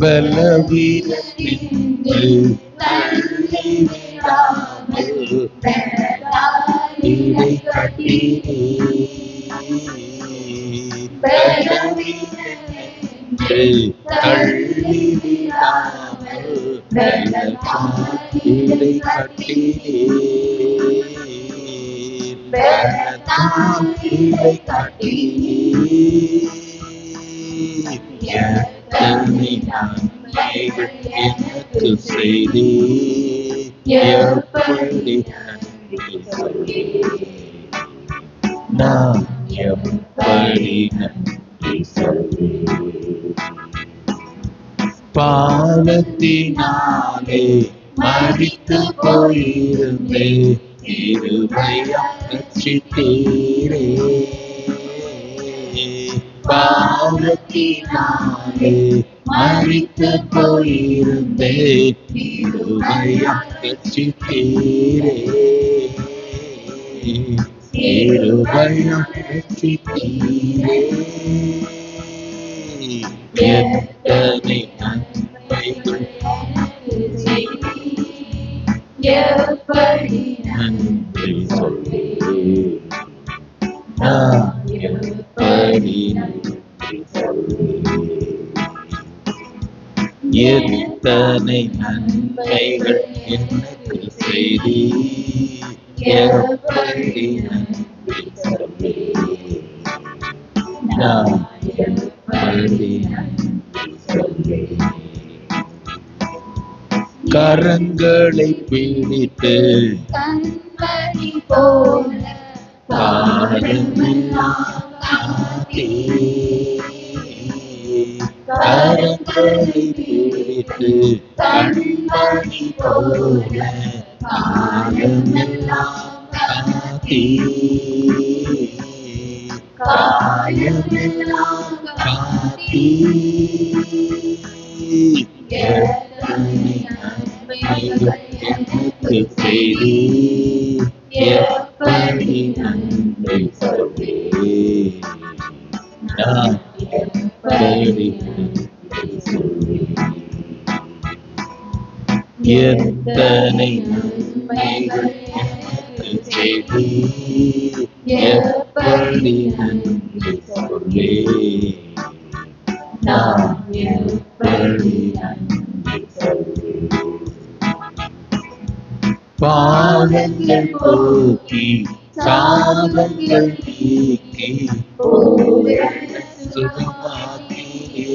பலவீனத்தின்று தள்ளிவிடாமல் இடை கட்டினீர். பலவீனத்தின்று தள்ளிவிடாமல் இடை கட்டினீர். இடை கட்டினீர். எத்தனை நன்மைகள் எனக்கு செய்தீர். எப்படி நன்றி சொல்வேன். நான் எப்படி நன்றி சொல்வேன். பாவத்தினாலே மரித்து போயிருந்தேன். கிருபையால் ரட்சித்தீரே. பாவத்தினாலே மரித்து போயிருந்தேன். கிருபையால் ரட்சித்தீரே. கிருபையால் ரட்சித்தீரே. எத்தனை நன்மைகள் எப்படி நன்றி சொல்வேன். நான் எப்படி நன்றி சொல்வேன். எத்தனை நன்மைகள் எனக்கு செய்தீர். எப்படி நன்றி சொல்வேன். நான் எப்படி நன்றி சொல்வேன். கரங்களை பிடித்து கண்மணி போல காலமெல்லாம் காத்தீர். கரங்களை பிடித்து கண்மணி போல காலமெல்லாம் காத்தீர். காலமெல்லாம் காத்தீர். எத்தனை நன்மைகள் எனக்கு செய்தீர். எப்படி நன்றி சொல்வேன். நான் எப்படி நன்றி சொல்வேன். எத்தனை நன்மைகள் எனக்கு செய்தீர். எப்படி நன்றி சொல்வேன். நான் எப்படி நன்றி சொல்வேன். பாவங்கள் போக்கி சாபங்கள் நீக்கி சுகமாக்கியே.